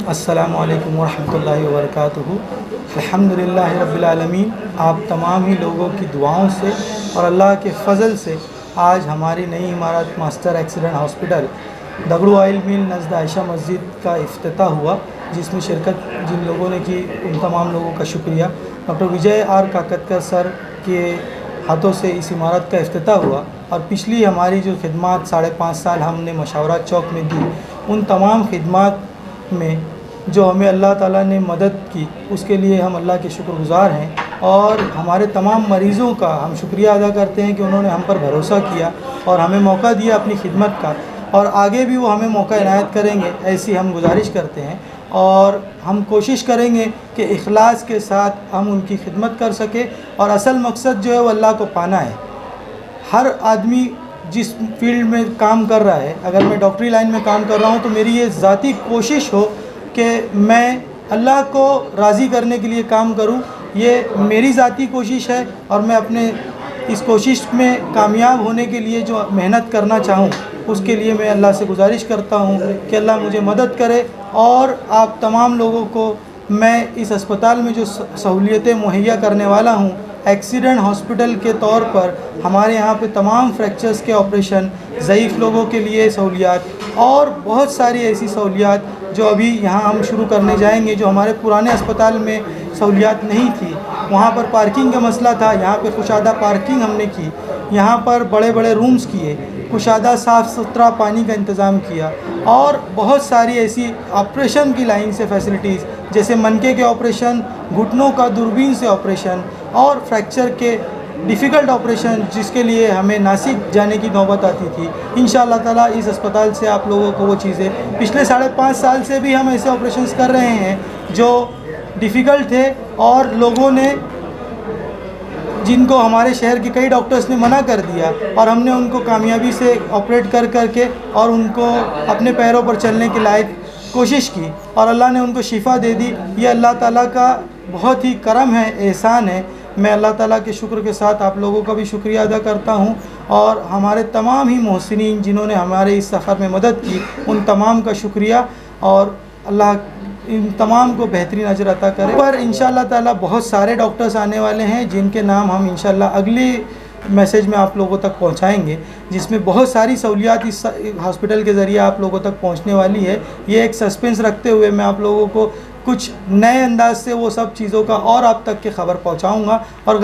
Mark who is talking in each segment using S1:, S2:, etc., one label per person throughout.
S1: السلام علیکم ورحمۃ اللہ وبرکاتہ۔ الحمدللہ رب العالمین، آپ تمام ہی لوگوں کی دعاؤں سے اور اللہ کے فضل سے آج ہماری نئی عمارت ماسٹر ایکسیڈنٹ ہاسپٹل دگڑو آئل مل نزد عائشہ مسجد کا افتتاح ہوا، جس میں شرکت جن لوگوں نے کی ان تمام لوگوں کا شکریہ۔ ڈاکٹر وجے آر کاکتکر سر کے ہاتھوں سے اس عمارت کا افتتاح ہوا، اور پچھلی ہماری جو خدمات 5.5 سال ہم نے مشاورات چوک میں دی، ان تمام خدمات میں جو ہمیں اللہ تعالیٰ نے مدد کی اس کے لیے ہم اللہ کے شکر گزار ہیں، اور ہمارے تمام مریضوں کا ہم شکریہ ادا کرتے ہیں کہ انہوں نے ہم پر بھروسہ کیا اور ہمیں موقع دیا اپنی خدمت کا، اور آگے بھی وہ ہمیں موقع عنایت کریں گے، ایسی ہم گزارش کرتے ہیں، اور ہم کوشش کریں گے کہ اخلاص کے ساتھ ہم ان کی خدمت کر سکیں، اور اصل مقصد جو ہے وہ اللہ کو پانا ہے۔ ہر آدمی جس فیلڈ میں کام کر رہا ہے، اگر میں ڈاکٹری لائن میں کام کر رہا ہوں تو میری یہ ذاتی کوشش ہو کہ میں اللہ کو راضی کرنے کے لیے کام کروں، یہ میری ذاتی کوشش ہے، اور میں اپنے اس کوشش میں کامیاب ہونے کے لیے جو محنت کرنا چاہوں اس کے لیے میں اللہ سے گزارش کرتا ہوں کہ اللہ مجھے مدد کرے، اور آپ تمام لوگوں کو میں اس اسپتال میں جو سہولیتیں مہیا کرنے والا ہوں، ایکسیڈنٹ ہاسپٹل کے طور پر ہمارے یہاں پہ تمام فریکچرز کے آپریشن، ضعیف لوگوں کے لیے سہولیات اور بہت ساری ایسی سہولیات جو ابھی یہاں ہم شروع کرنے جائیں گے، جو ہمارے پرانے اسپتال میں سہولیات نہیں تھی۔ وہاں پر پارکنگ کا مسئلہ تھا، یہاں پہ کشادہ پارکنگ ہم نے کی، یہاں پر بڑے بڑے رومز کیے، کشادہ صاف ستھرا پانی کا انتظام کیا، اور بہت ساری ایسی آپریشن کی لائن سے فیسلٹیز، جیسے منکے کے آپریشن، گھٹنوں کا دوربین سے آپریشن، اور فریکچر کے ڈیفیکلٹ آپریشن جس کے لیے ہمیں ناسک جانے کی نوبت آتی تھی۔ انشاءاللہ تعالیٰ اس اسپتال سے آپ لوگوں کو وہ چیزیں پچھلے 5.5 سال سے بھی ہم ایسے آپریشنز کر رہے ہیں جو ڈیفیکلٹ تھے، اور لوگوں نے جن کو ہمارے شہر کے کئی ڈاکٹرز نے منع کر دیا، اور ہم نے ان کو کامیابی سے آپریٹ کر کے اور ان کو اپنے پیروں پر چلنے کے لائق کوشش کی، اور اللہ نے ان کو شفا دے دی۔ یہ اللہ تعالیٰ کا بہت ہی کرم ہے، احسان ہے۔ میں اللہ تعالیٰ کے شکر کے ساتھ آپ لوگوں کا بھی شکریہ ادا کرتا ہوں، اور ہمارے تمام ہی محسنین جنہوں نے ہمارے اس سفر میں مدد کی، ان تمام کا شکریہ، اور اللہ ان تمام کو بہترین اجر عطا کرے۔ پر انشاءاللہ تعالیٰ بہت سارے ڈاکٹرز آنے والے ہیں جن کے نام ہم انشاءاللہ اگلی میسیج میں آپ لوگوں تک پہنچائیں گے، جس میں بہت ساری سہولیات اس ہاسپٹل کے ذریعے آپ لوگوں تک پہنچنے والی ہے۔ یہ ایک سسپنس رکھتے ہوئے میں آپ لوگوں کو کچھ نئے انداز سے وہ سب چیزوں کا اور آپ تک کی خبر پہنچاؤں گا، اور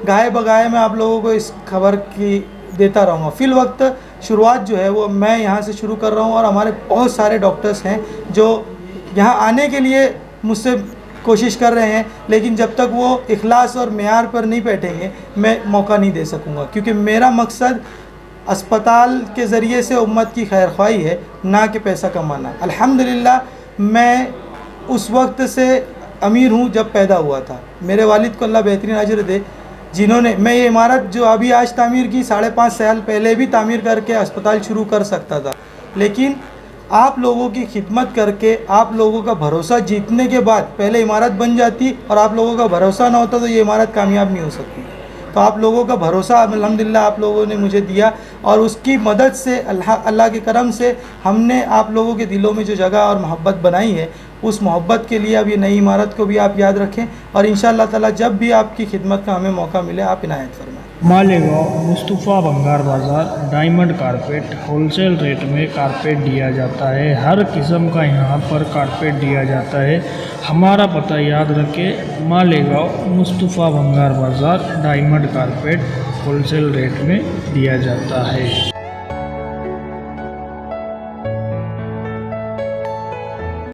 S1: گاہے بگاہے میں آپ لوگوں کو اس خبر کی دیتا رہوں گا۔ فی الوقت شروعات جو ہے وہ میں یہاں سے شروع کر رہا ہوں، اور ہمارے بہت سارے ڈاکٹرز ہیں جو یہاں آنے کے لیے مجھ سے کوشش کر رہے ہیں، لیکن جب تک وہ اخلاص اور معیار پر نہیں بیٹھیں گے میں موقع نہیں دے سکوں گا، کیونکہ میرا مقصد اسپتال کے ذریعے سے امت کی خیر خواہی ہے، نہ کہ پیسہ کمانا۔ الحمدللہ میں اس وقت سے امیر ہوں جب پیدا ہوا تھا۔ میرے والد کو اللہ بہترین اجر دے، جنہوں نے میں یہ عمارت جو ابھی آج تعمیر کی 5.5 سال پہلے بھی تعمیر کر کے اسپتال شروع کر سکتا تھا، لیکن آپ لوگوں کی خدمت کر کے آپ لوگوں کا بھروسہ جیتنے کے بعد پہلے عمارت بن جاتی، اور آپ لوگوں کا بھروسہ نہ ہوتا تو یہ عمارت کامیاب نہیں ہو سکتی۔ تو آپ لوگوں کا بھروسہ الحمدللہ آپ لوگوں نے مجھے دیا، اور اس کی مدد سے اللہ کے کرم سے ہم نے آپ لوگوں کے دلوں میں جو جگہ اور محبت بنائی ہے، اس محبت کے لیے اب یہ نئی عمارت کو بھی آپ یاد رکھیں، اور انشاءاللہ تعالیٰ جب بھی آپ کی خدمت کا ہمیں موقع ملے آپ عنایت فرمائیں۔
S2: مالیگاؤں مصطفیٰ بنگار بازار diamond carpet wholesale rate میں کارپیٹ دیا جاتا ہے، ہر قسم کا یہاں پر کارپیٹ دیا جاتا ہے۔ ہمارا پتہ یاد رکھے، مالیگاؤں مصطفیٰ بنگار بازار diamond carpet wholesale rate میں دیا جاتا ہے۔